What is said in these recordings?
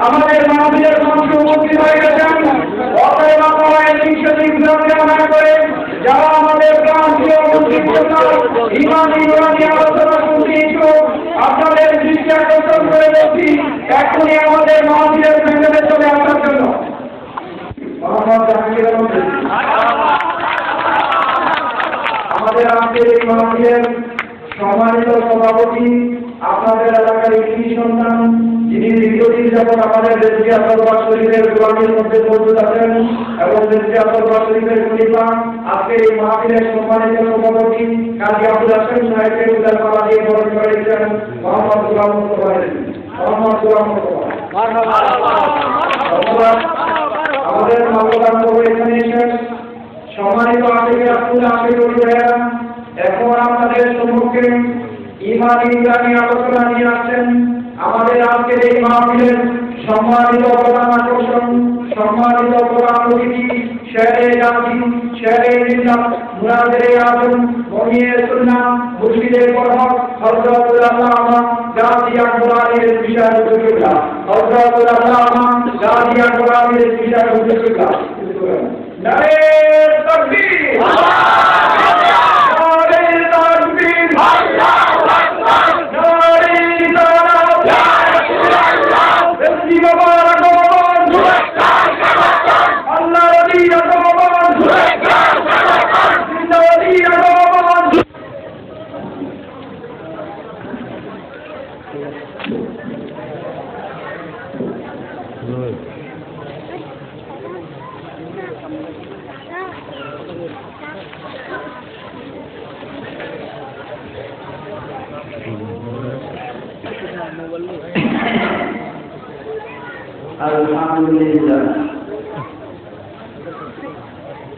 আমাদের মানবীয় সংস্কৃতি হয়ে গেছেন অতএব আপনারা এই বিশ্ববিদ্যালয় কামনা করে যারা আমাদের প্রান্তীয় ইমানি আলোচনা শুনতে ইচ্ছুক আপনাদের দৃষ্টি আকর্ষণ করে বলছি এখনই আমাদের মানবীয় প্যান্ডেলে চলে আসার জন্য আমাদের আজকের এই মানবীয় সম্মানিত সভাপতি আপনাদের এলাকার একটি সন্তান যিনি দীর্ঘদিন যাবৎ আমাদের দেশকে আতরবাদ শরীফের গোলামীর মধ্যে মজুদ আছেন এবং দেশকে আতরবাদ শরীফের খলিফা আজকে এই মাহফিলের সম্মানিত সভাপতি কাজী আবুল হাসান সাহেবকে উদার মালা দিয়ে বরণ করেছেন মোহাম্মদ গোলাম মোস্তফা আমাদের মাল্যদান এখানে এসেছেন সম্মানিত আজকে আসলে আশীর্বাদ ভাইয়েরা এখন আমাদের সম্মুখে ইমানি ইসলামী আলোচনা নিয়ে আসছেন আমাদের আজকের এই মাহফিলের সম্মানিত প্রধান আকর্ষণ সম্মানিত প্রধান অতিথি শেরে জাতি শেরে জিন্নাত মুনাজিরে আজম মুমিয়ে সুন্নাহ মুর্শিদে পরম হযরতুল আল্লামা গাজী আকবর আলীর বিশাল উদ্যোগা হযরতুল আল্লামা গাজী আকবর আলীর বিশাল উদ্যোগা নারে তাকবীর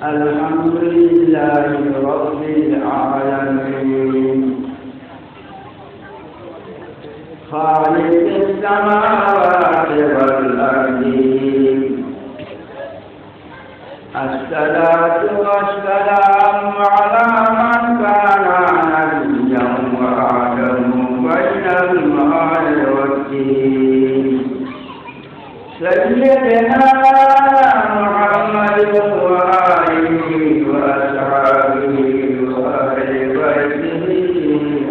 الحمد لله رب العالمين خالق السماوات والأرض الصلاة والسلام على من كان نبيا وآدم بين الماء والطين سيدنا محمد وآله وأصحابه وأهل بيته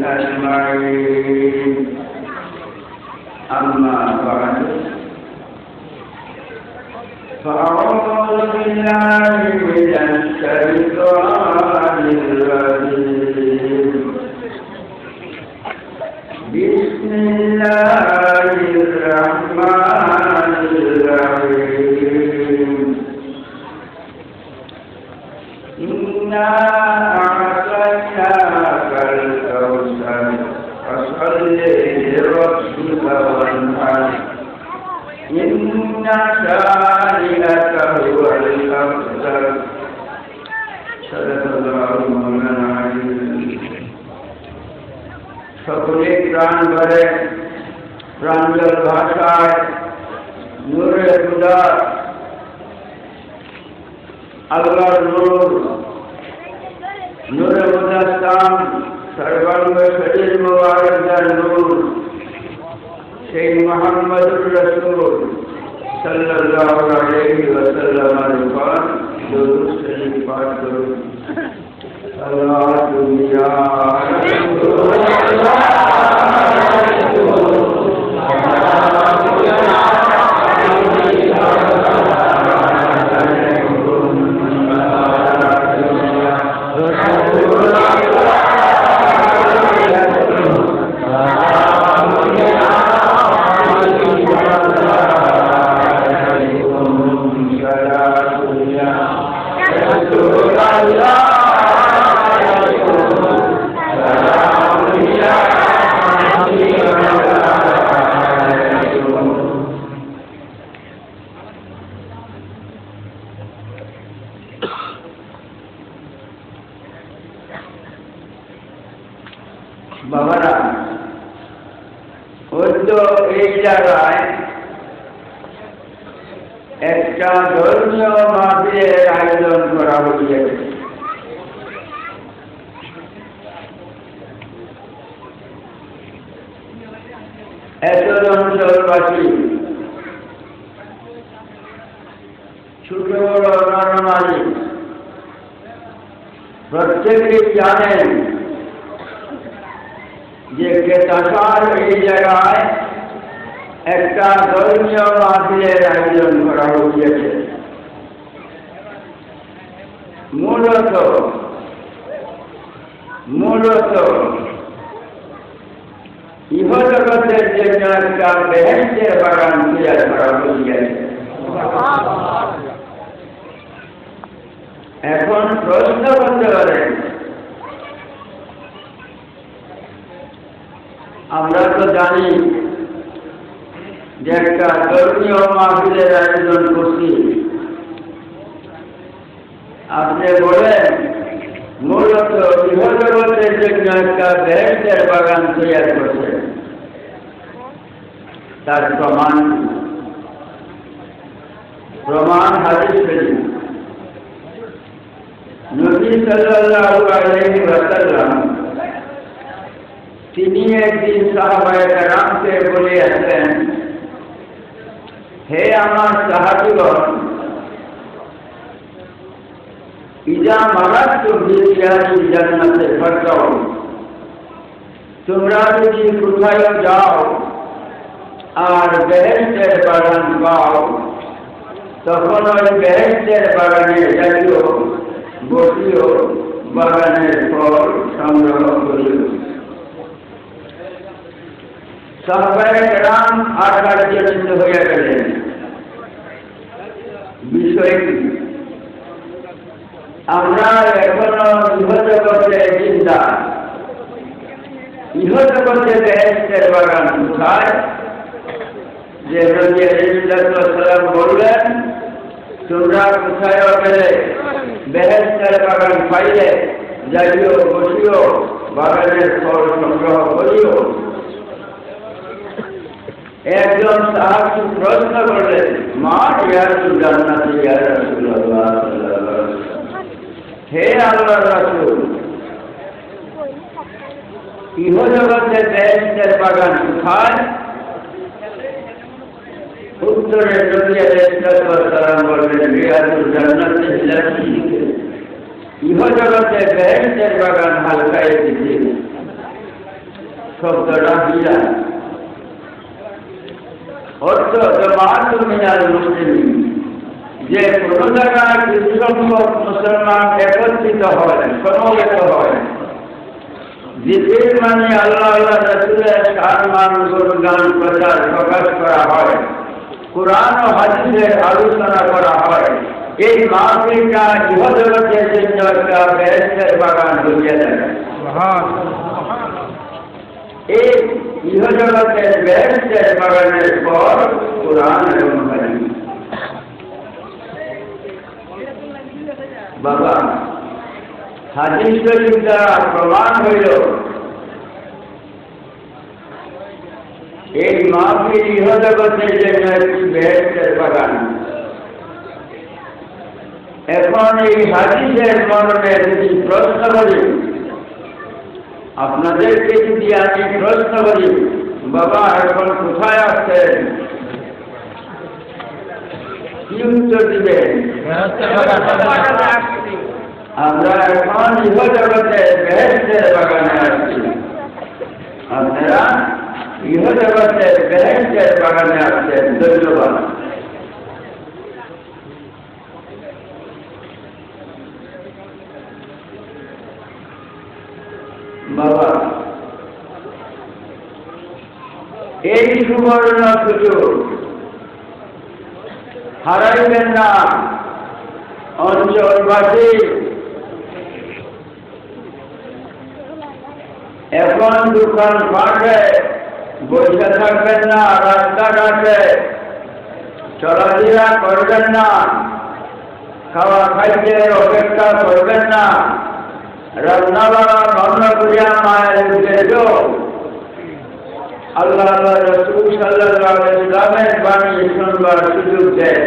أجمعين أما بعد فأعوذ بالله من الشيطان الرجيم بسم الله الرحمن الرحيم إنا أعطيناك الكوثر فصل لربك وانحر إن شانئك هو الأبتر صدق الله مولانا العظيم সকলে প্রাণ ভরে প্রাঞ্জল ভাষায় নূরে খুদা আল্লাহর নূর নূরে মুজাসসাম সর্বাঙ্গ শরীর মুবারকের নূর সেই মুহাম্মদুর রাসূল সাল্লাল্লাহু আলাইহি ওয়াসাল্লামের উপর দরুদ শরীফ পাঠ করুন। সাল্লাল্লাহু বাবারা হয়তো এই জায়গায় একটা ধর্মীয় মাহফিলের আয়োজন করা হয়েছে। এতজন অঞ্চলবাসী ছোট বড় নরনারী প্রত্যেকেই জানেন যে কেতাসার এই জায়গায় একটা ধর্মীয় মাহফিলের আয়োজন করা হয়েছে। মূলত ইহজগতের জন্য একটা বেহেশতের বাগান তৈরি করা হয়েছে। এখন প্রশ্ন করতে পারেন, আমরা তো জানি যে একটা ধর্মীয় মাহফিলের আয়োজন করছি, আপনি বলেন মূলত ইহজগতের জন্য একটা বেহেশতের বাগান তৈরি করছে, তার প্রমাণ হাদিস শরীফ। নবী সাল্লাল্লাহু আলাইহি ওয়াসাল্লাম তিনি একদিন সাহাবায়ে কেরামকে বলিয়াছেন, হে আমার সাহাবীগণ, ইজা মারাতু বিরিয়াতিল জান্নাতে ফারকাউ, তোমরা যদি কোথায় যাও আর বেহেশতের বাগান পাও, তখন ওই বেহেশতের বাগানে যাইও, বসিও, বাগানের ফল সংগ্রহ করিও। সাহাবায়ে কেরাম আশ্চর্যচকিত হইয়া গেলেন। বিষয়টি আমরা এখনো ইহজগতে চিন্তা, ইহজগতে বেহেশতের বাগান কোথায়? যে নবী আলাইহিস সালাম বললেন, তোমরা কোথায় গেলে বেহেশতের বাগান পাইলে যাইও, বসিও, বাগানের ফল সংগ্রহ করিও। একজন সাহাবী প্রশ্ন করলেন, মা ইয়ারুল জান্নাতি ইয়া রাসূলুল্লাহ সাল্লাল্লাহু আলাইহি ওয়াসাল্লাম, হে আল্লাহর রাসূল, ইহজগতে বেহেশতের বাগান কোথায়? উত্তরে নবী আলাইহিস সালাম বললেন, ইয়ারুল জান্নাতি ইল্লাতি, ইহজগতে বেহেশতের বাগান হালকায় দিতে শব্দটা হিলা অর্থ জামাতুল মিনাল মুসলিমিন, যে কোনো জায়গায় কিছু সংখ্যক মুসলমান একত্রিত হয়, সমবেত হয়, জিকির মানে আল্লাহ আল্লাহ রাসূলের শান মান গুণগান প্রচার প্রকাশ করা হয়, কুরআন ও হাদিসের আলোচনা করা হয়, এই মাহফিলটা ইহজগতের জন্য একটা বেহেশতের বাগান হয়ে থাকে। এই ইহজগতের বেহেশতের বাগানের পর কুরআন এবং হাদিস। বাবা, হাদিস শরীফ দ্বারা প্রমাণ হইল এই মাহফিল ইহজগতের জন্য একটি বেহেশতের বাগান। এখন এই হাদিসের মর্মে যদি প্রশ্ন করি, আপনাদেরকে যদি আমি প্রশ্ন করি, বাবা এখন কোথায় আসছেন, কি উত্তর দিবেন? আমরা এখন ইহজগতের বেহেশতের বাগানে আসছি। আপনারা ইহজগতের বেহেশতের বাগানে আসছেন। ধন্যবাদ। বাবা, এই সুবর্ণ সুযোগ হারাইবেন না অঞ্চলবাসী। এখন দোকান পাটে বসে থাকবেন না, রাস্তাঘাটে চলাফেরা করবেন না, খাওয়া খাদ্যের অপেক্ষা করবেন না। রান্নাবাড়া বন্ধ করিয়া মায়ের উদ্দেশ্য আল্লাহ রাসূল সাল্লাল্লাহু আলাইহি ওয়াসাল্লামের বাণী শুনবার সুযোগ দেন।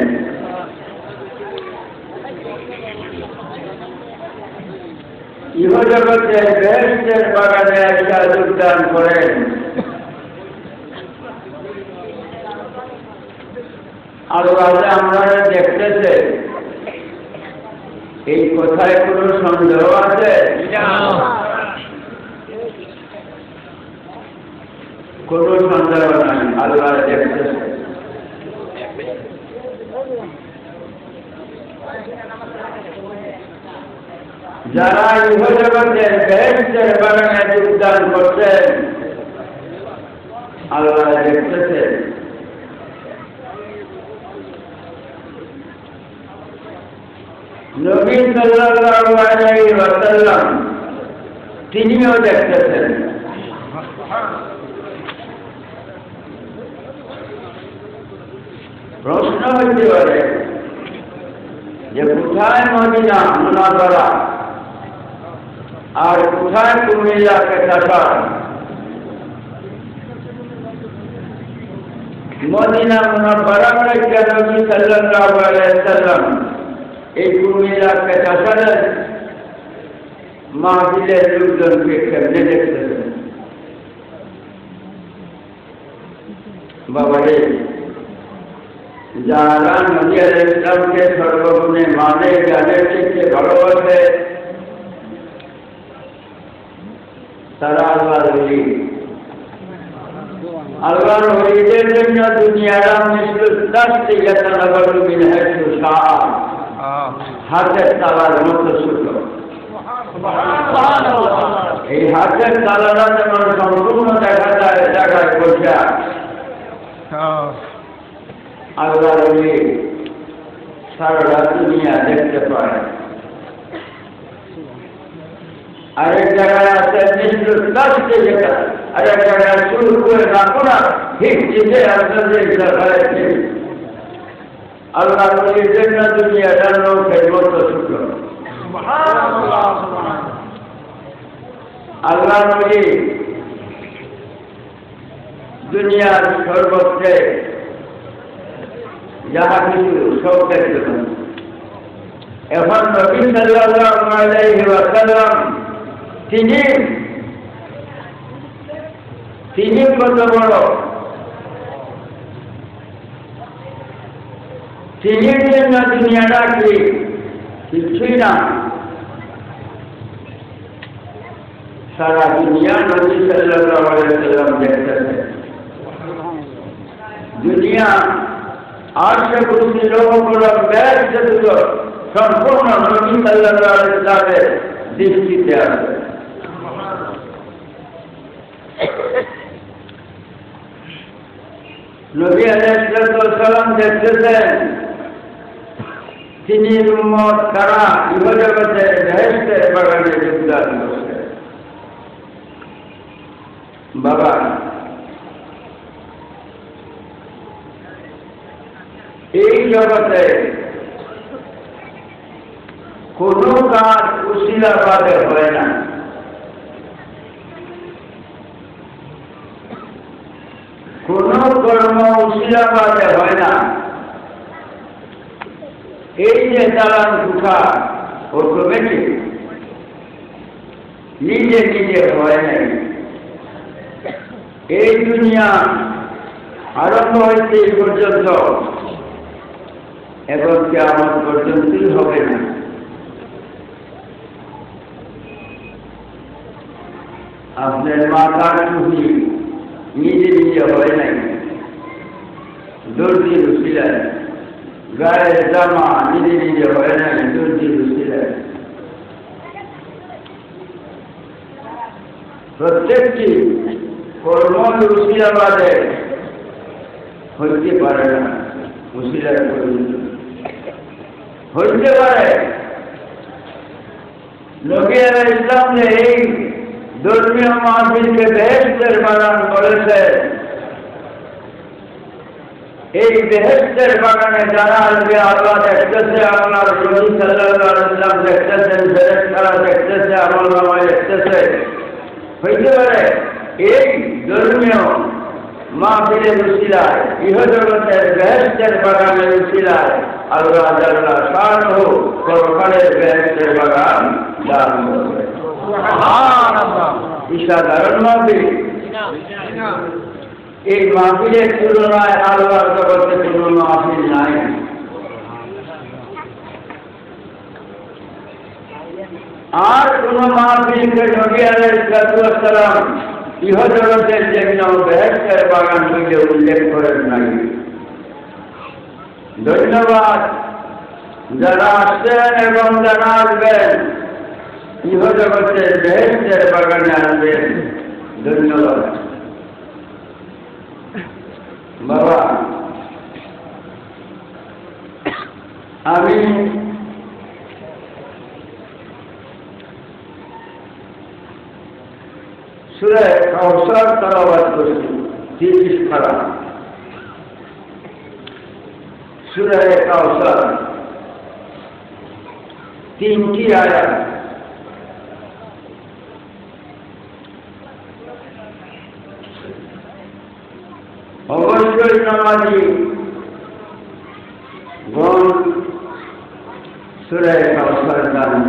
ইহজগতের বেহেশতের বাগানে একটা যোগদান করেন। আল্লাহ আমরা দেখতেছে, এই কথায় কোনো সন্দেহ আছে? কোনো সন্দেহ নাই, আল্লাহ দেখতেছে। যারা ইহজগতের বেহেশতের বাগানে যোগদান করছেন, আল্লাহ দেখতেছে। নবী সাল্লাল্লাহু আলাইহি ওয়াসাল্লাম তিনিও দেখতেছেন। প্রশ্ন হতে পারে যে কোথায় মদিনা মুনাওয়ারা আর কোথায় কুমিল্লা কেশাপাড়া? মদিনা মুনাওয়ারা থেকে নবী সাল্লাল্লাহু আলাইহি ওয়াসাল্লাম এই কুমিল্লা কেশাপাড়ার মাহফিলের লোকজনকে কেমনে দেখতেছেন? বাবারে, যারা নবী আলাইহিস সালামকে সর্বগুণে মানে, জানে, শিখতে ভালোবাসে, তারা আল্লাহর ওলি। আল্লাহর ওলিদের জন্য দুনিয়াটা মিসলুদ্দাস্তি ইয়াতানাবালু মিন হাইসু শাআ, হাতের তালার মতো ছোট। এই হাতের তালাটা যেমন সম্পূর্ণ দেখা যায় জায়গায় বসে, আল্লাহর ওলি সারা দুনিয়া দেখতে পায়। আরেক জায়গায় আছে মিসলুদ্দাস্তি, যেটা আরেক জায়গায় শুরু করে রাখো না, ঠিক যেতে আপনাদের জায়গায় আল্লাহর ওলির জন্য দুনিয়াটার লোকের মতো ছোট। আল্লাহর ওলি দুনিয়ার সর্বত্রে যাহা কিছু সব দেখতে পান। এখন নবী সাল্লাল্লাহু আলাইহি ওয়াসাল্লাম তিনি কত বড়, তিনির জন্য দুনিয়াটা কি কিছুই না। সারা দুনিয়া নবী সাল্লাল্লাহু আলাইহি ওয়াসাল্লাম দেখতেছে। দুনিয়া আরশে কুরসি লোকগুলো বেহেশতে দুটো সম্পূর্ণ নবী সাল্লাল্লাহু আলাইহি ওয়াসাল্লামের দৃষ্টিতে আছে। নবী আলাইহিস সালাম দেখতেছেন তিনি উম্মত কারা ইহজগতে বেহেশতের বাগানে যোগদান করছে। বাবা এই জগতে কোনো কাজ উশিলাবাদে হয় না। কোনো কর্ম উশিলাবাদে হয় না। এই যে চালান সুখা অটোমেটিক নিজে নিজে হয় নাই। এই দুনিয়া আরম্ভ হইতে পর্যন্ত এবং কিয়ামত পর্যন্তই হবে না। আপনার মাথার টুপি নিজে নিজে হয় নাই, দর্জির উশিলায়। গায়ের জামা নিজে নিজে হয় নাই, দর্জির উশিলায়। প্রত্যেকটি কর্ম উশিলাবাদে হইতে পারে না। উশিলায় হইতে পারে। নবী আলাইহিস সালাম এই ধর্মীয় মাহফিলকে বেহেশতের বাগান করেছে। এই বেহেশতের বাগানে যারা আসবে আল্লাহ দেখতেছে, আল্লাহর নবী সাল্লাল্লাহু আলাইহি ওয়াসাল্লাম দেখতেছেন, ফেরেশতারা দেখতেছে, আমলনামা দেখতেছে। হইতে পারে এই ধর্মীয় মাহফিলের উশিলায়, ইহজগতের বেহেশতের বাগানের উশিলায় আল্লাহ জাল্লা শানুহু পরকালের বেহেশতের বাগান দান করবে। সাধারণ মাহফিল, এই মাহফিলের তুলনায় আল্লাহর জগতে কোনো মাহফিল নাই। আর কোন মাহফিলকে নবী আলাইহিস সালাম ইহজগতের জন্য বেহেশতের বাগান বলে উল্লেখ করেন নাই। ধন্যবাদ যারা আসছেন এবং যারা আসবেন ইহজগতের বেহেশতের বাগানে আসবেন। ধন্যবাদ। বাবা আমি সূরা কাউসার তেলাওয়াত করছি 30 পারা। সূরা কাউসার 3টি আয়াত। অবশ্যই নামাজি গণ সূরা কাউসার জানেন।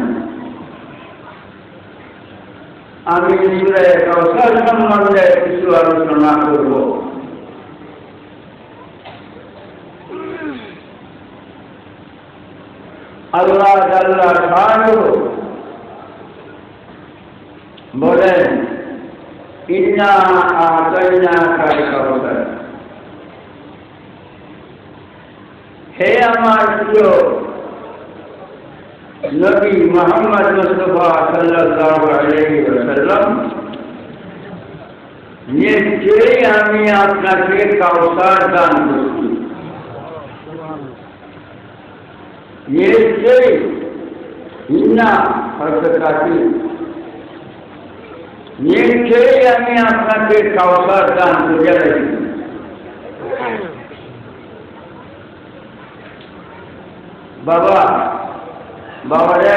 আমি সূরা কাউসার সম্বন্ধে কিছু আলোচনা করব। আল্লাহ জাল্লা শানুহু বলেন, ইন্না আতাইনাকাল কাউসার। হে আমার প্রিয় নবী মুহাম্মদ মুস্তাফা সাল্লাল্লাহু আলাইহি ওয়াসাল্লাম, নিশ্চয়ই আমি আপনাকে কাউসার দান করছি। নিশ্চয়ই ইন্না হরকতাতি, নিশ্চয়ই আমি আপনাকে কাউসার দান করেছি। বাবা বাবারে,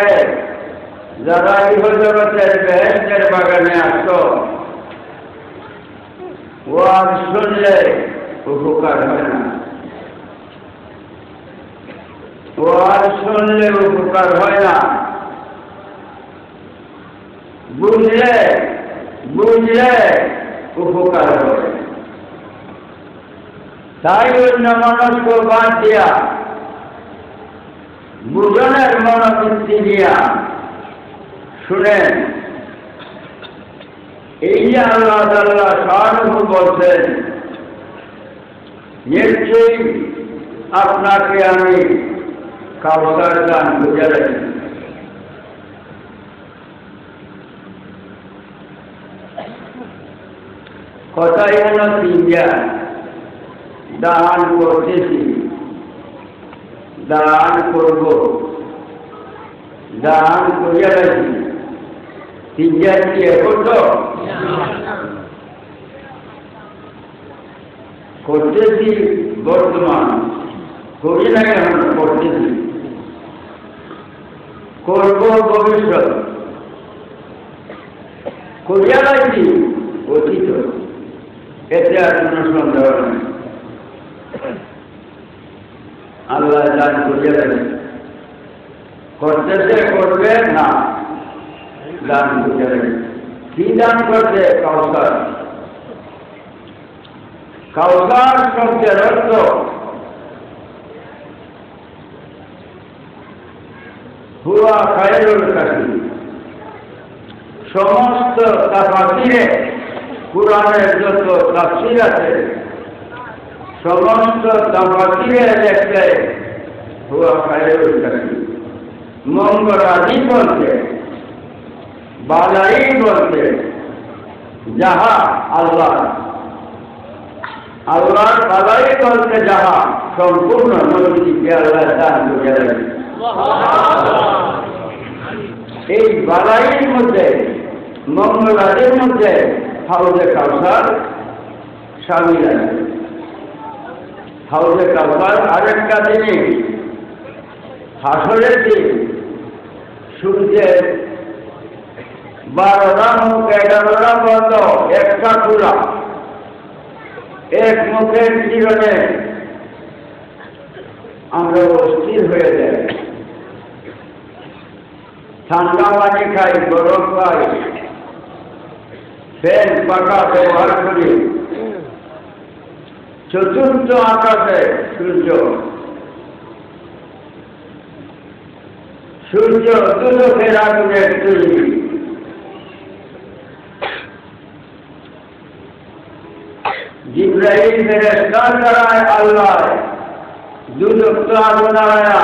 যারা ইহজগতের বেহেশতের বাগানে আসতো, ওয়াজ শুনলে উপকার হয় না। ওয়াজ শুনলে উপকার হয় না। বুঝলে বুঝলে উপকার হয়। তাই অন্য মানুষকে বাদ দিয়া বুঝনের মনোবৃত্তি দিয়া শুনেন। এই যে আল্লাহ তাআলা শানুহু বলছেন, নিশ্চয়ই আপনাকে আমি কাউসার দান করেছি। কথাই হলো তিনটা। দান করতেছি, দান করব, দান করিয়া রাখি। তিনটার কি করত করতেছি, বর্তমান করি না কেন করতেছি, করব ভবিষ্যৎ, করিয়া রাখি অতীত। এতে আর কোনো সন্দেহ নেই। আল্লাহ দান করিয়া রাখি, করতেছে করবে না, দান করিয়া রাখি। কি দান করতে? কাউসার। কাউসার শব্দের অর্থ হুয়া খায়রুল কাসির। সমস্ত তাফসীরে, কুরআনের যত তাফসীর আছে, সমস্ত তাফসীরে লেখে হুয়া খায়রুল কাসির। মঙ্গলাদি বলতে, বালাই বলতে, যাহা আল্লাহ, আল্লাহর বালাই বলতে যাহা সম্পূর্ণ নবীকে আল্লাহ দান করে। এই বালাইয়ের মধ্যে, মঙ্গলাদের মধ্যে হাউজে কাউসার শামিল আছে। হাউজে কাউসার আরেকটা জিনিস, হাসরের দিন সূর্যের 12টা মুখ, 11টা বন্ধ, একটা খোলা, এক মুখের কিরণে আমরা অস্থির হয়ে যাই। ঠান্ডা পানি খাই, বরফ খাই, ফ্যান পাখা ব্যবহার করি। চতুর্থ আকাশে সূর্য, সূর্য দুদকের আগুনে তৈরি। জিবরাইল ফেরেশতার দ্বারা আল্লাহ দুদক আগুন আয়া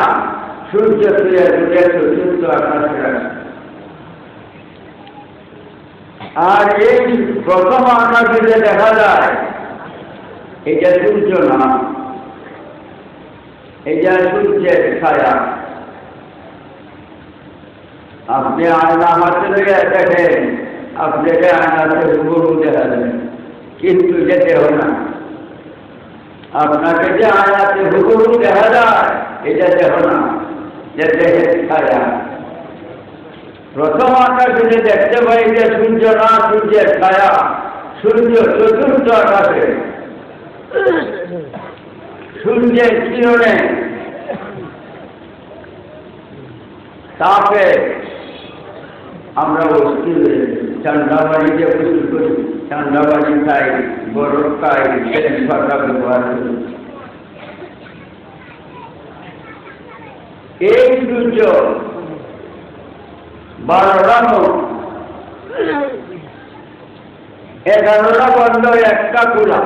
সূর্য তুলে তুলে চতুর্থ আকাশে রাখে। আর এই প্রথম আকাশে যে দেখা যায়, এটা সূর্য না, এটা সূর্যের ছায়া। আপনি আয়না হাতে লেগে দেখেন, আপনাকে আয়নাতে হুবহু দেখা যায়, কিন্তু যেতে হয় না। আপনাকে যে আয়নাতে হুবহু দেখা যায়, এটা দেহ না, যে দেহের ছায়া। প্রথম আকাশে যে দেখতে পাই যে সূর্য না, সূর্যের ছায়া। সূর্য চতুর্থ আকাশে, সূর্যের কিরণে তাপে আমরা অস্থির হয়ে ঠান্ডা পানিতে প্রস্তুত করি, ঠান্ডা পানি খাই, বরফ খাই, ফ্যান পাখা ব্যবহার করি। এই সূর্য 12টা মুখ, 11টা বন্ধ, একটা খোলা।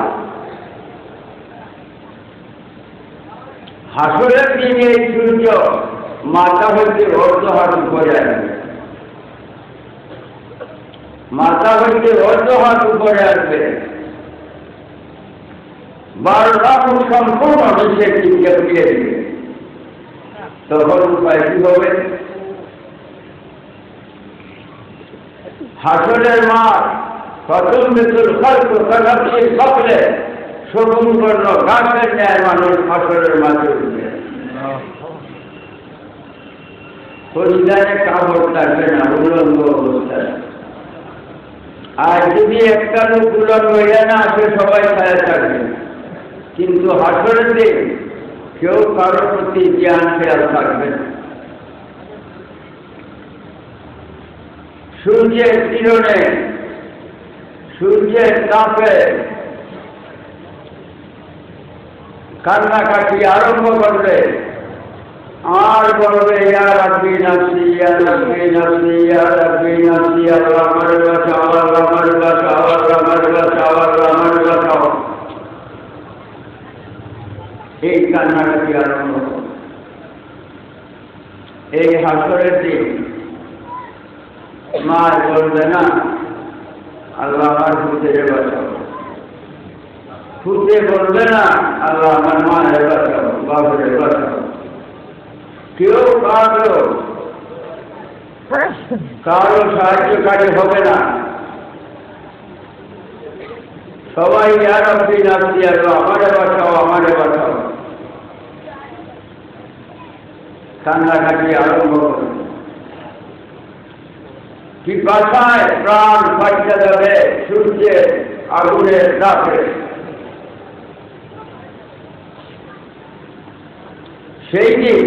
হাসরের দিনে এই সূর্য মাথা হইতে অর্ধ হাঁটু করে আসবে, মাথা হইতে অর্ধ হাত উপরে আসবে। 12টা মুখ সম্পূর্ণ নিচের দিকে ফিরে দিবে। তখন উপায় কি হবে? হাসরের মাঠ প্রথম বিতুল খল্প প্রগতির সকলে সম্পূর্ণ ঘাসের ন্যায় মানুষ হাসরের মাঝে উঠবে। পরিধানে কাপড় থাকবে না, উলঙ্গ অবস্থায়। আর যদি একটা লোক উলঙ্গ হইয়া না আসে, সবাই ছায়া থাকবে। কিন্তু হাসরের দিন কেউ কারোর প্রতি জ্ঞান খেয়াল থাকবে না। সূর্যের কিরণে, সূর্যের তাপে কান্নাকাটি আরম্ভ করবে, আর বলবে ইয়া রাব্বি নাফসি, ইয়া রাব্বি নাফসি, ইয়া রাব্বি নাফসি, আল্লাহ আমার বাঁচাও, আল্লাহ আমার বাঁচাও, আল্লাহ আমার বাঁচাও, আল্লাহ আমার বাঁচাও। এই কান্নাকাটি আরম্ভ। এই হাসরের দিন মা বলবে না আল্লাহ আমার পুত্রের বাঁচাও, ফুটে বলবে না আল্লাহ আমার মায়ের বাঁচাও, বাপের বাঁচাও। কেউ কারো সাহায্যকারী হবে না। সবাই আর আপনি নাচি আল্লাহ আমারে বাঁচাও, আমারে বাঁচাও, কান্নাকাটি আরম্ভ করে। কি বাসায় প্রাণ ফাইটা যাবে সূর্যের আগুনের রাতে। সেই দিন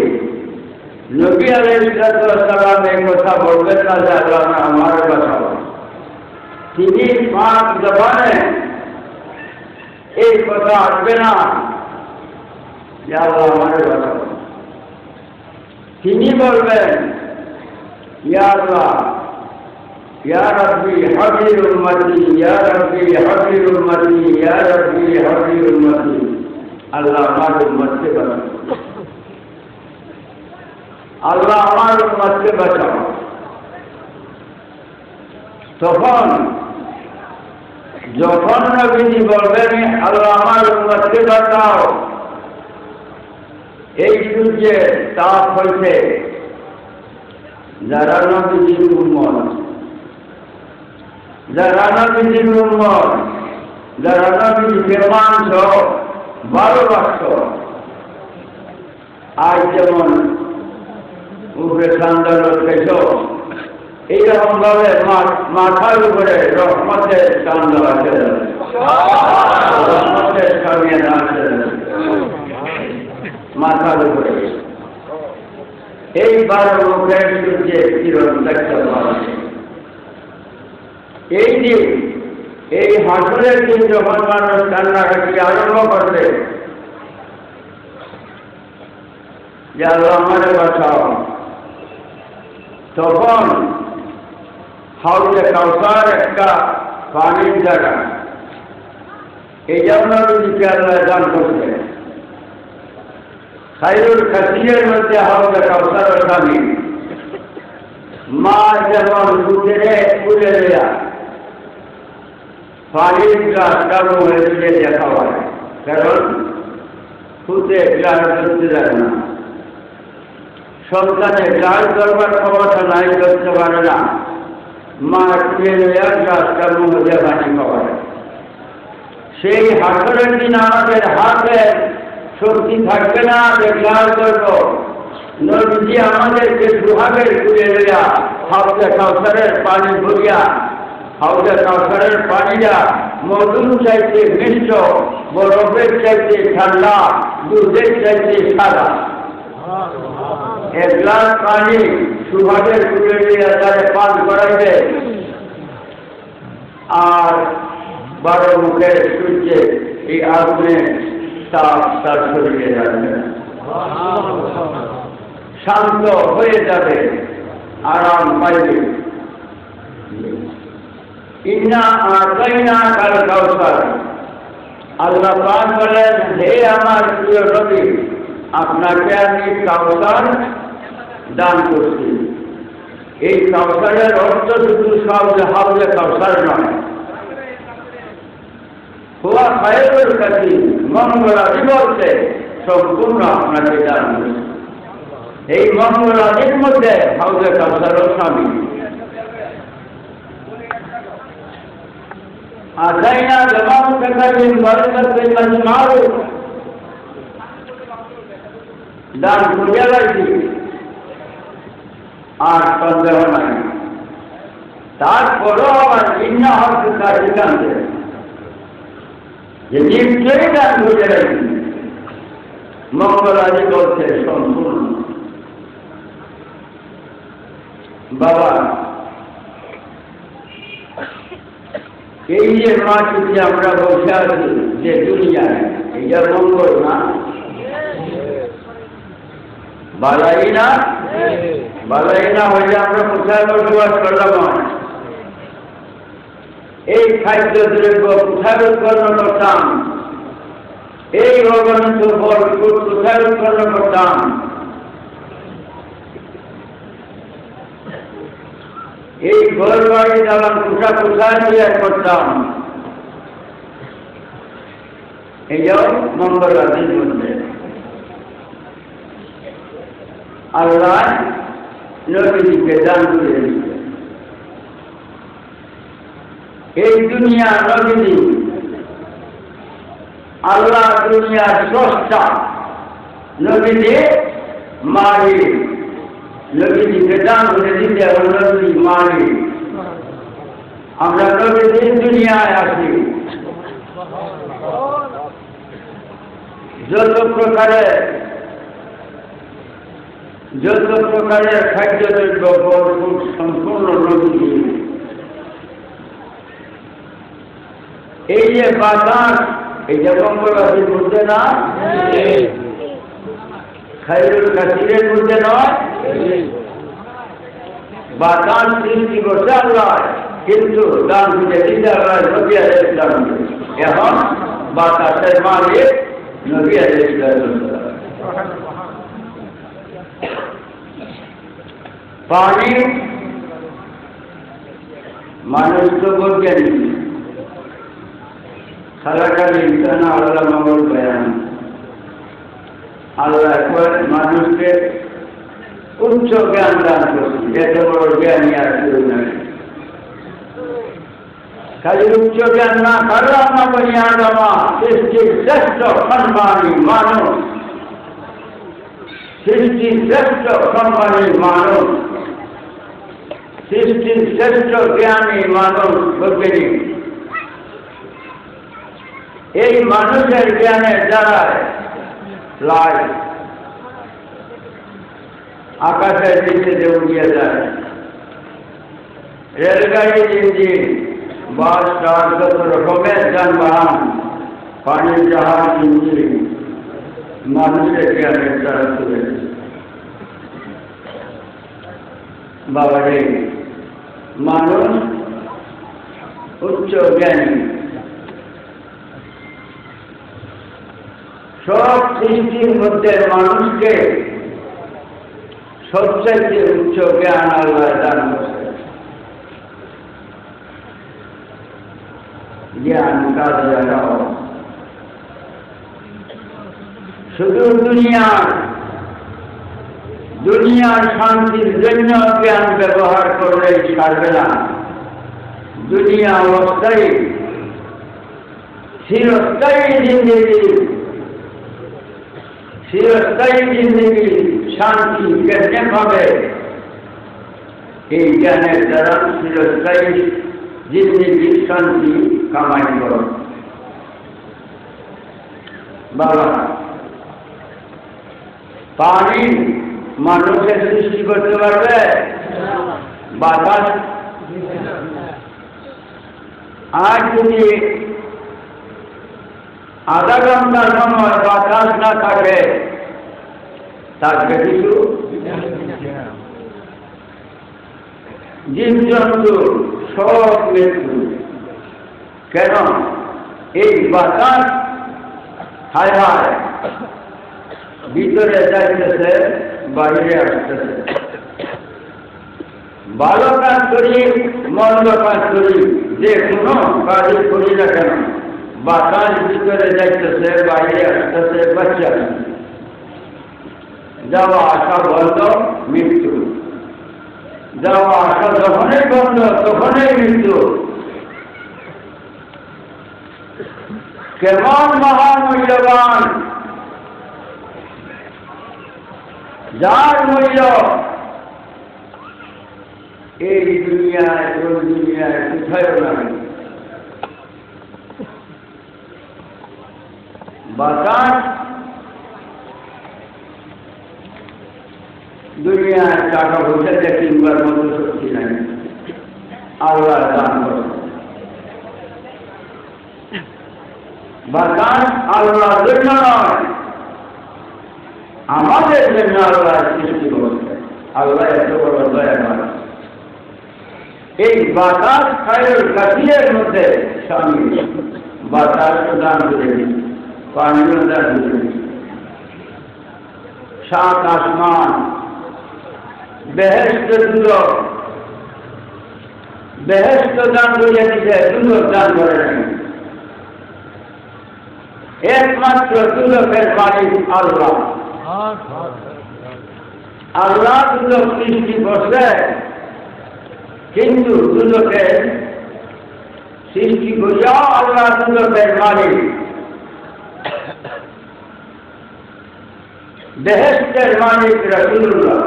নবী আলাইহিস সালাম এই কথা বলবেন না যে আল্লাহ আমার বাঁচাও। তিনি পাক জবানে এই কথা আসবে না যে আল্লাহ আমার বাঁচাও। তিনি বলবেন ইয়া আল্লাহ ইয়া রাব্বি হাবিল উম্মতি, ইয়া রাব্বি হাবিল উম্মতি, ইয়া রাব্বি হাবিল উম্মতি, আল্লাহ আমার উম্মতকে বাঁচাও, আল্লাহ আমার উম্মতকে বাঁচাও। তখন যখন নবীজি বলবেন আল্লাহ আমার উম্মতকে বাঁচাও, এই সূর্যের তাপ হইতে যারা নবীজির উম্মত, যারা নবীজির উম্মত, যারা নবীজিকে মানছ, ভালোবাসত, আজ যেমন উপরে সান্দালত খেয়েছ, এইরকম ভাবে মাথার উপরে রহমতের চান্দ আছে, রহমতের সামনে আছে মাথার উপরে। এইবার মুখের সূর্যের কিরণ দেখতে পাওয়া। এই দিন, এই হাসরের দিন যখন মানুষ কান্নাকাটি আরম্ভ করবে যে আল্লাহ আমারে বাঁচাও, তখন হাউজে কাউসার একটা পানির জায়গা, এই জন্য নিজেকে আল্লাহ দান করছে। খায়রুল কাসিরের মধ্যে হাউজে কাউসার স্বামী মা যেমন দুধে তুলে দেয়া পানির গ্লাস কাবু হয়ে তুলে দেখা হয়, কারণ ফুটে গ্লাস ধরতে যায় না। সন্তানের গ্লাস ধরবার ক্ষমতা নাই, ধরতে পারে না, মা তুলে দেয়া গ্লাস কাবু হয়ে পানি খাওয়ায়। সেই হাসরের দিন আমাদের হাতে শক্তি থাকবে না যে গ্লাস ধরব। নবীজি আমাদেরকে দুহাতের তুলে দেয়া হাউজে কাউসারের পানি ভরিয়া, হাউজে কাউসারের পানিটা মধুর চাইতে মিষ্ট, বরফের চাইতে ঠান্ডা, দুধের চাইতে সাদা। এক গ্লাস পানি সুভাগের তুলে দিয়ে তারে পান করাইবে, আর 12 মুখের সূর্যে এই আগুনে তাপ তার শরীরে যাবে, শান্ত হয়ে যাবে, আরাম পাইবে। ইন্না আতাইনা কাল কাউসার, আল্লাহ পাক বলেন হে আমার প্রিয় নবী, আপনাকে আমি কাউসার দান করছি। এই কাউসারের অর্থ শুধু সব হাউজে কাউসার নয়, হুয়া খায়রুল কাসির, মঙ্গলাদি বলতে সম্পূর্ণ আপনাকে দান করছি। এই মঙ্গলাদির মধ্যে হাউজে কাউসারও স্বামী। আতাইনা জামাউকা কারিম বারাকাতুল মারুফ, দান করিয়া লাইছি, আর সন্দেহ নাই। তারপরও আমার চিহ্ন হচ্ছে তার সিদ্ধান্তে যে নিশ্চয়ই দান করিয়া লাইছি। মঙ্গলাদি বলছে সম্পূর্ণ। বাবা, এই যে মাটিতে আমরা বসে আছি যে দুনিয়ায়, এইটা মঙ্গল না? বালাই না? বালাই না হইলে আমরা কোথায় বসবাস করলাম? এই খাদ্য দ্রব্য কোথায় উৎপন্ন করতাম? এই অগণিত ফল কোথায় উৎপন্ন করতাম? এই ঘর বাড়ি দালান কোথায় তৈরি করতাম? এটাও মঙ্গলবারের মধ্যে আল্লাহ নবীকে দান করে দিচ্ছে। এই দুনিয়া নবী আল্লাহ দুনিয়ার স্রষ্টা, নবীজি মালিক, নবীজিকে দান করে দিতে এখন নবী মালিক। আমরা নবীজি দুনিয়ায় আসি, যত প্রকারের খাদ্যদ্রব্য সম্পূর্ণ নবীজি। এই যে বাতাস, এই যে মঙ্গলবারের মধ্যে না, খাইরুল কাসিরের মধ্যে নয়, বাতাস সৃষ্টি করছে আল্লাহ, কিন্তু দান করে দিতে আল্লাহ নবী আলাইহিস সালাম। এখন বাতাসের মালিক নবী আলাইহিস সালাম। পানি মানুষ তো বৈজ্ঞানিক, খালাকাল ইনসান আল্লাহ মঙ্গল বয়ান। আল্লাহ একবার মানুষকে উচ্চ জ্ঞান দান করছে, এত বড় জ্ঞানী আর কেউ নাই। খালি উচ্চ জ্ঞান না, কারণ বনি আদমা সৃষ্টির শ্রেষ্ঠ সম্মানী মানুষ, সৃষ্টির শ্রেষ্ঠ সম্মানী মানুষ, সৃষ্টির শ্রেষ্ঠ জ্ঞানী মানুষ বৈজ্ঞানিক। এই মানুষের জ্ঞানের দ্বারায় লাইট আকাশের নিচে উড়িয়ে যায়, রেলগাড়ির ইঞ্জিন, বাস, ট্রাক, যত রকমের যানবাহন, পানির জাহাজ, ইঞ্জিন মানুষের জ্ঞানের দ্বারা চলেছে। বাবারে, মানুষ উচ্চ জ্ঞানী। সব সৃষ্টির মধ্যে মানুষকে সবচেয়ে উচ্চ জ্ঞান আল্লাহ দান করছে। জ্ঞান কাজে লাগাও। শুধু দুনিয়ার শান্তির জন্য জ্ঞান ব্যবহার করলেই ছাড়বে না। দুনিয়া অবস্থায় চিরস্থায়ী জিন্দগি শান্তি কেমনে পাবে? এই জ্ঞানের দ্বারা চিরস্থায়ী জিন্দগি শান্তি কামাই করো। বাবা, পানি মানুষের সৃষ্টি করতে পারবে? বাতাস আজ যদি আধা ঘন্টার সময় বাতাস না থাকে, থাকবে কিছু? জীবজন্তু সব মৃত্যু। কেন? এই বাতাস হায় হায় ভিতরে যাইতেছে, বাইরে আসতেছে। ভালো কাজ করি, মন্দ কাজ করি, যে কোনো কাজই করি না কেন, বাতাস ভিতরে যাইতেছে, বাইরে আসতেছে, বাচ্চা যাওয়া আসা বন্ধ, মৃত্যু। যাওয়া আসা যখনই বন্ধ তখনই মৃত্যু। কেমন মহান মূল্যবান, যার মূল্য এই দুনিয়ায় ওই দুনিয়ায় কোথায়ও নাই। বাতাস দুনিয়ায় টাকা পয়সা কিনবার মতো শক্তি নাই, আল্লাহ দান করে। বাতাস আল্লাহর জন্য নয়, আমাদের জন্য আল্লাহ সৃষ্টি করছে। আল্লাহ এত বড় দয়াবান। এই বাতাস খায়রুল কাসিরের মধ্যে শামিল। বাতাস দান করে দিন, পানিও দান করে দিন, সাত আসমান, বেহেশত দুদক, বেহেশত দান করে দিতে, দুদক দান করে নাই। একমাত্র দুলকের মালিক আল্লাহ। আল্লাহ দুলক সৃষ্টি করছে, কিন্তু দুলকের সৃষ্টি করিয়াও আল্লাহ দুলকের মালিক। বেহেশতের মালিক রাসূলুল্লাহ,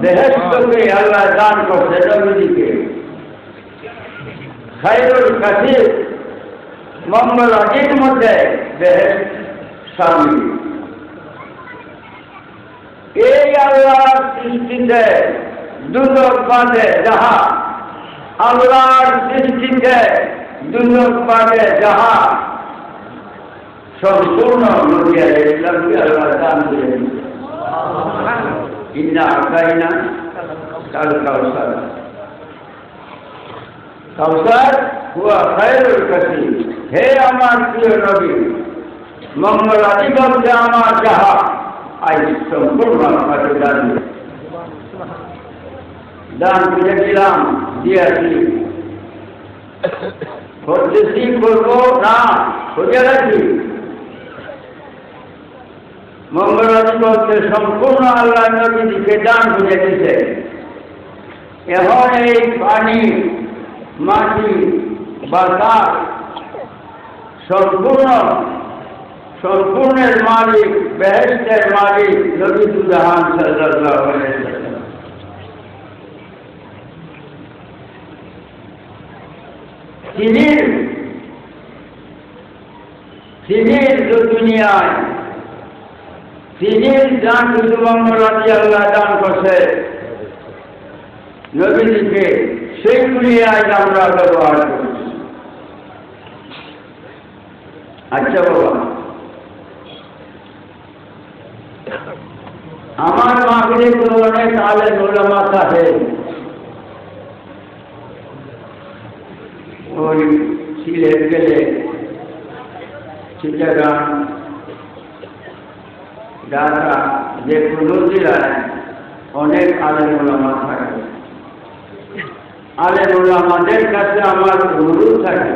বেহেশতকে আল্লাহ দান করছে নবীজিকে। খায়রুল কাসির মঙ্গলাদির মধ্যে বেহেশত শামিল। এই আল্লাহর সৃষ্টিতে দুলক বাদে যাহা, আল্লাহর সৃষ্টিতে দুলক বাদে যাহা সম্পূর্ণ নবী আলাইহিস সালামকে আল্লাহ দান করে দিয়েছেন। ইন্না আতাইনা কাল কাউসার, কাউসার হুয়া খায়রুল কাসির। হে আমার প্রিয় নবী, মঙ্গলাদি বলতে আমার যাহা আজ সম্পূর্ণ আমাকে দান দান করে দিলাম, দিয়েছি। করতেছি, করবো না, খুঁজে রাখি। মঙ্গলাদি বলতে সম্পূর্ণ আল্লাহ নবীজিকে দান করে দিতে। এখন এই পানি, মাটি, বাতাস সম্পূর্ণের মালিক, বেহেশতের মালিক নবী জাহান সাল্লাল্লাহু আলাইহি ওয়াসাল্লাম। সিনির দুনিয়ায় সিনির দান শুধু মঙ্গলাদি আল্লাহ দান করছে নবীজিকে, সেইগুলি আজ আমরা ব্যবহার করছি। আচ্ছা বাবা, আমার মাহফিলে তো অনেক আলেম উলামা থাকে, ওই সিলেট গেলে, চিটাগাং, ঢাকা, যে কোনো জেলায় অনেক আলেম উলামা থাকে। আলেম উলামাদের কাছে আমার অনুরোধ থাকে,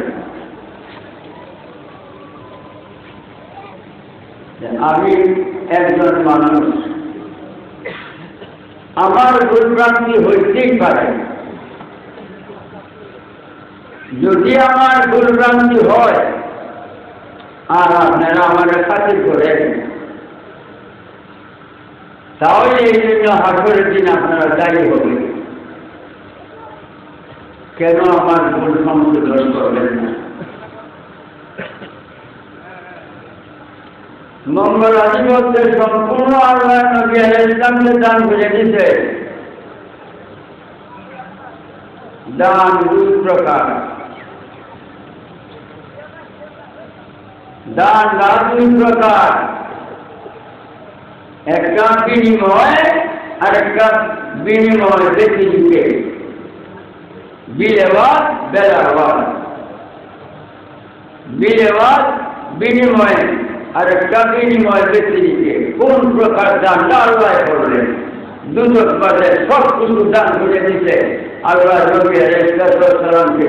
আমি একজন মানুষ, আমার ভুলভ্রান্তি হইতেই পারে। যদি আমার ভুলভ্রান্তি হয় আর আপনারা আমার খাতির করেন, তাহলে এই জন্য হাসরের দিন আপনারা দায়ী হবে। কেন আমার ভুল সংশোধন করবেন না? মঙ্গলাদি বলতে সম্পূর্ণ আল্লাহ নবী আলাইহিস সালামকে দান করে দিতে। দান দুই প্রকার, দান দুই প্রকার, একটা বিনিময় আর একটা বিনিময় ব্যক্তিকে, বিলেবাদ বেলাবাদ। বিলেবাদ বিনিময় আর একটা বিনিময় ব্যক্তিকে। কোন প্রকার দানটা আল্লাহ করলেন? দুদক বাদে সব কিছু দান করে দিতে আল্লাহ নবী আলাইহিস সালামকে।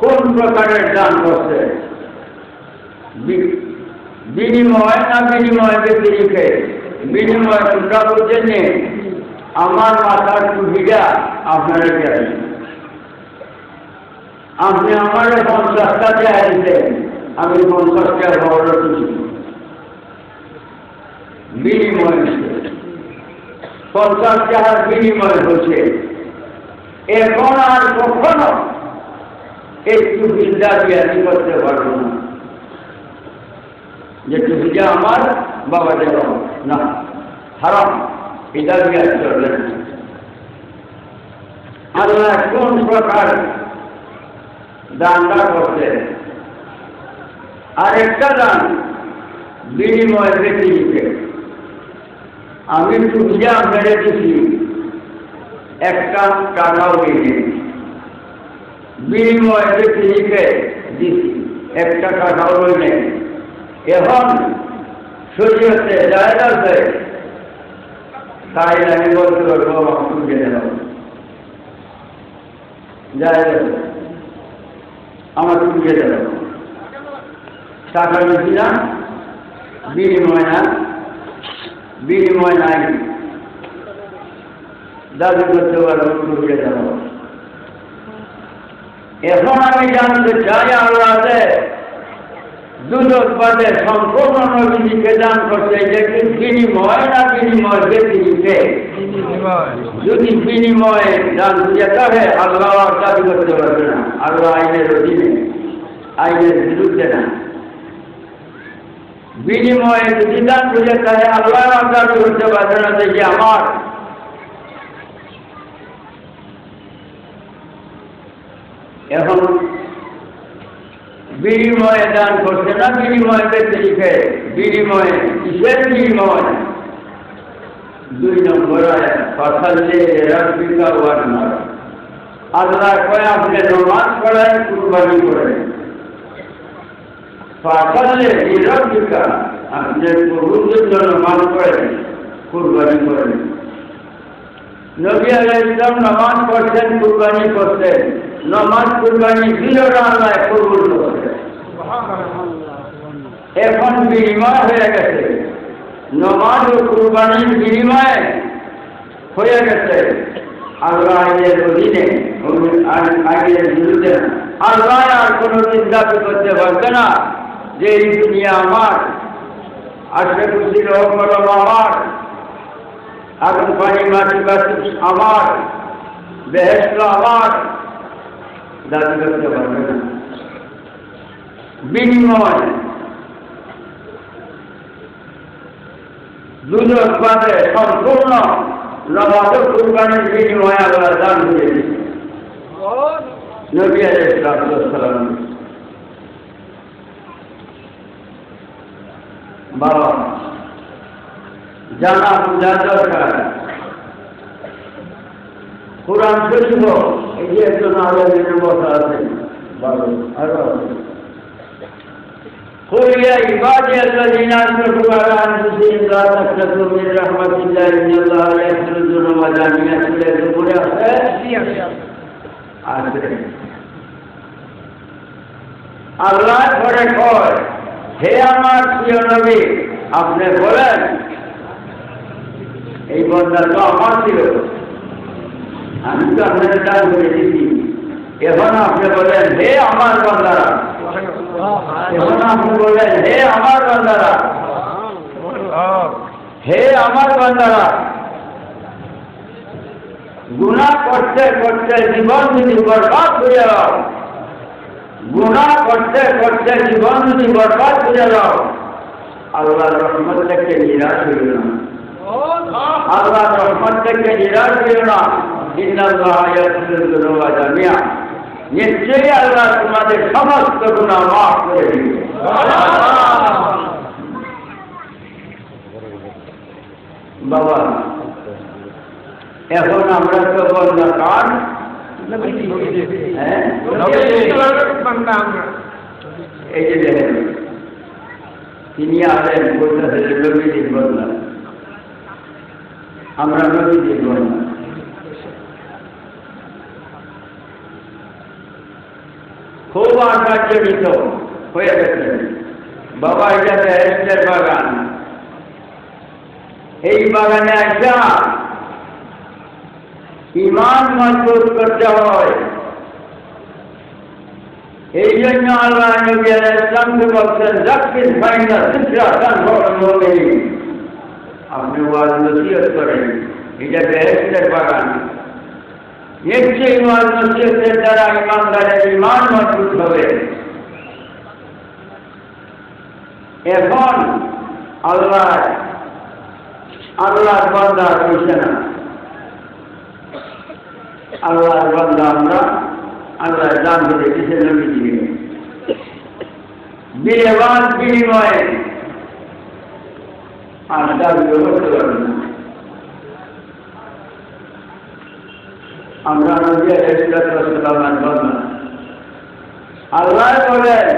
কোন প্রকারের দান করছে? বিনিময় না বিনিময় ব্যক্তিকে? বিনিময় তোমরা বুঝেন, আমার মাথার টুপিটা আপনারা দেন, আপনি আমার 50টা টাকা দিতেন, আমি 50 টাকা বড় কিছু বিনিময়, 50 টাকার বিনিময় হচ্ছে। এখন আর কখনো একটু বিদ্যা দিয়ে করতে পারবো না, যে টুপিটা আমার বাবা দেব না, হারাম, এটা দিয়ে চলবে না। আল্লাহ কোন প্রকার দানটা করছে? আরেকটা দান বিনিময় ব্যক্তিকে। আমি টুপিটা মেরে দিচ্ছি, একটা টাকাও দিই, বিনিময় ব্যক্তিকে দিচ্ছি, একটা টাকাও নেই। এখন শরীয়তে জায়েজ আছে, তাই আমি বলতে পারবো আমার টুপি দেব, জায়েজ আছে, আমার টুপি দেব। টাকা বেশি না, বিনিময় না, বিনিময় নাই, দাবি করতে পারবো ঢুকে যাব। এখন আমি জানতে চাই আল্লাহতে দুধ বাদে সম্পূর্ণ নবীজিকে দান করছে, এটা কি বিনিময় না বিনিময় ব্যক্তিকে? যদি বিনিময়ে দান যেতে হয় আল্লাহ দাবি করতে পারবে না, আল্লাহ আইনের অধীনে, আইনের বিরুদ্ধে না। বিনিময়ে যদি দান বুঝাতে হয় আল্লাহ দাবি করতে পারবে না যে আমার এখন বিনিময়ে দান করছে না, বিনিময় ব্যক্তিকে, বিনিময়ে কিসের বিনিময়? 2 নম্বর ফসলে রব্বিকা ওয়ানহার। আল্লাহ কয় আপনি নামাজ পড়েন, কুরবানি করেন। ফসলে রব্বিকা, আপনি প্রভুর জন্য নামাজ পড়েন, কুরবানি করেন। নবী আলাইহিস সালাম নামাজ পড়ছেন, কুরবানি করতেন। নামাজ কুরবানি দুটোটা আল্লাহ কবুল করেন। এখন বিনিময় হয়ে গেছে, নামাজ ও কুরবানির বিনিময় হয়ে গেছে আল্লাহ আইনের অধীনে, আইনের বিরুদ্ধে। আল্লাহ আর কোনোদিন দাবি করতে পারবে না যে এই দুনিয়া আমার, আশেপাশে রহমত আমার, আগুন পানি মাটি বাসি আমার, বেহেশত আমার, দাবি করতে পারবে না। বিনিময় দুধ বাদে সম্পূর্ণ নামাজ ও কুরবানির বিনিময়ে আল্লাহ দান দিয়ে দিয়েছে নবী আলাইহিস সালাম। বাবা জানা বুঝা দরকার। কোরআন শরীফ এই যে একজন আলেমের বসা আছে, আরো আছে। قل يا عبادي الذين اسرفوا على انفسهم لا تقنطوا من رحمة الله ان الله يغفر الذنوب جميعا আল্লাহ করে কয়, হে আমার প্রিয় নবী, আপনি বলেন এই বন্দা তো আমার ছিল, আমি তো আপনাদের দান করে দিচ্ছি। এখন আপনি বলেন হে আমার বন্দারা, এখন আপনি বলেন হে আমার বন্দারা, হে আমার বন্দারা, গুনাহ করতে করতে জীবন যদি বরবাদ হয়ে যাও, গুনাহ করতে করতে জীবন যদি বরবাদ হয়ে যাও, আল্লাহর রহমত থেকে নিরাশ হইল না, আল্লাহর রহমত থেকে নিরাশ হইল না। ইন্নাল্লাহা ইয়াগফিরু যুনুবা জামিআ, নিশ্চয়ই আল্লাহ তোমাদের সমস্ত গুনাহ মাফ করে দিবে। বাবা এখন আমরা তো বললাম কার এই যে দেখেন তিনি আছেন বলতেছে নবীজির বন্যা, আমরা নবীজির বন্যা। খুব আশ্চর্যজনিত হয়ে গেছে। বাবা এটা বেহেশতের বাগান, এই বাগানে আসা ইমান মজবুত করতে হয়। এই জন্য আল্লাহ নবী আলাইহিস সালামকে বলছেন যাকির ফাইনা সিদরাতান মুমিনিন, আপনি ওয়াজ নসিহত করেন, এটা বেহেশতের বাগান। নিশ্চয়ই ওয়াজ নসিহতের দ্বারা ইমানদারের ইমান মজবুত হবে। এখন আল্লাহর বান্দা হইছে না, আল্লাহর বান্দা আমরা, আল্লাহ দান করে দিয়েছে নবীজিকে বিলেবাদ বিনিময়ে, আর দাবি করতে পারবেন না। আমরা নবী আলাইহিস সালামের বান্দা। আল্লাহ বলেন